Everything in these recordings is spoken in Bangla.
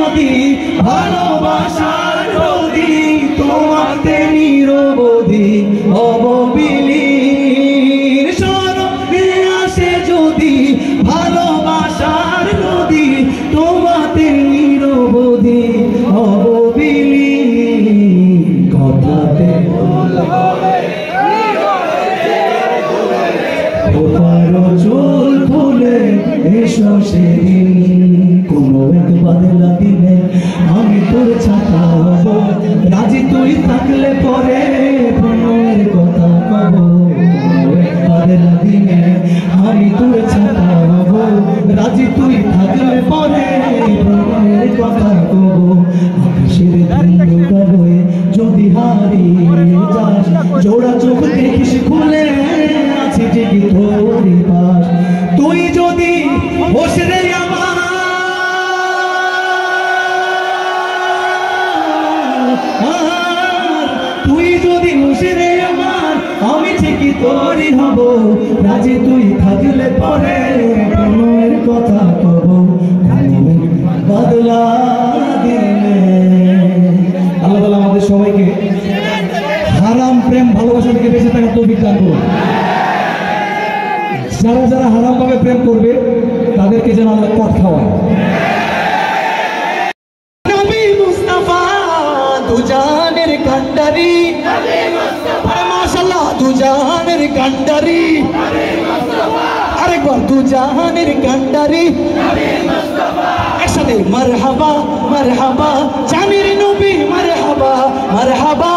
যদি ভালোবাসার নদী তোমাতে নিরবধি অববিলীর স্মরণে আসে যদি ভালোবাসার নদী তোমাতে নিরবধি অববিলীর কথাতে চুল ফুলে এসো সেদিন কোনো এক বাদলা দিনে আমি তোর ছাতা হব রাজি তুই থাকলে পরে প্রণয়ের কথা কব বাদলা দিনে আমি তোর ছাতা হব রাজি তুই থাকলে পরে প্রণয়ের কথা কব আকাশের ধুলোয় যদি হারিয়ে যাস জোড়া চোখ দেখিস খুলে আছে জেগে তোর পাশ তুই যদি বসে রে আমার তুই যদি বসে রে আমার আমি ঠিকই তোরই হব রাজি তুই থাকলে পরে প্রণয়ের কথা কব বাদলা দিলে আল্লাহ তাআলা আমাদের সবাইকে হারাম প্রেম ভালোবাসা থেকে বেঁচে থাকার তৌফিক দান করুন। যারা যারা হারাম ভাবে প্রেম করবে তাদেরকে যেন আল্লাহ কট খাওয়ায়। নবী মুস্তাফা দুজানের কান্ডারি মাশাআল্লাহ দুজানের কান্ডারি আরেকবার দুজানের কান্ডারি একসাথে মারহাবা মারহাবা জামির নবী মারহাবা মারহাবা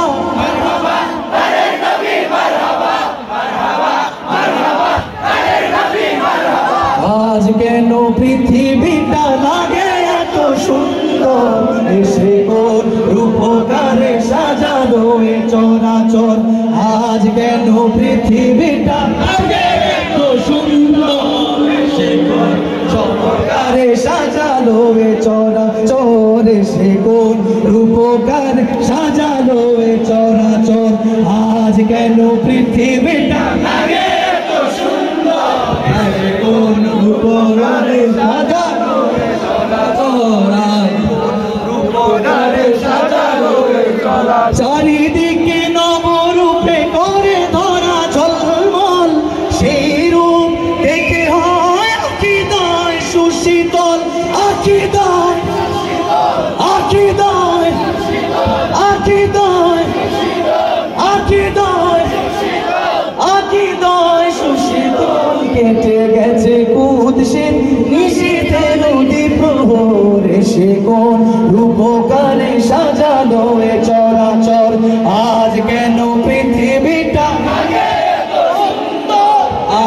আজ কেন পৃথিবীটা লাগে এত সুন্দর এসে কোন রূপকারে সাজানো এ চরাচর আজ কেন পৃথিবীটা লাগে এত সুন্দর এসে কোন রূপকারে সাজানো এ চরাচর এসে কোন রূপকারে সাজানো এ চরাচর আজ কেন পৃথিবীটা লাগে এত সুন্দর এসে কোন রূপকারে সাজানো এ চরাচর রূপকারে সাজানো এ চরাচর চারিদিকে নবরূপে করে ধরা ঝলমল সেই রূপ দেখে হয় আকিদায় সুশীতল আকিদায় আকিদায় আকিদায় আকিদায় আকিদায় সুশীতল কেটে গেছে কুৎসিত নিশীথে নদী প্রহর এসে কোন রূপকারে সাজানো এ চরাচর আজ কেন পৃথিবীটা লাগে এত সুন্দর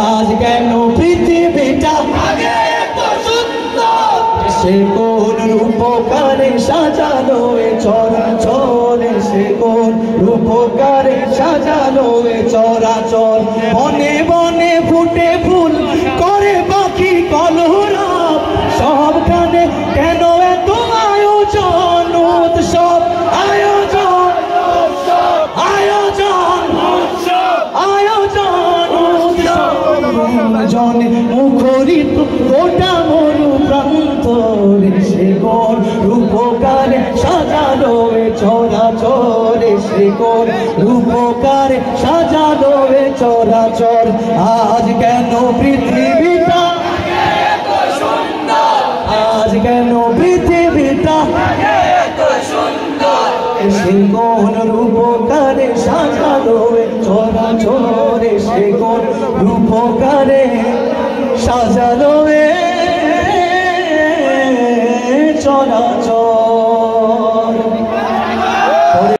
আজ কেন পৃথিবীটা লাগে এত সুন্দর এসে কোন রূপকারে সাজানো এ চরাচর এসে কোন রূপকারে সাজানো এ চরাচর বনে বনে ফুটে ফুল করে পাখি কলরব সবখানে কেন এত আয়োজন উৎসব আয়োজন আয়োজন আয়োজন জনে মুখরিত গোটা মরু প্রান্ত সে কোন রূপকারে সাজানো এ চরাচর সে কোন রূপকারে সাজানো এ চরাচর আজ কেন পৃথিবীটা এত সুন্দর আজ কেন পৃথিবীটা এত সুন্দর সে কোন রূপকারে সাজানো এ চরাচর সে কোন রূপকারে সাজানো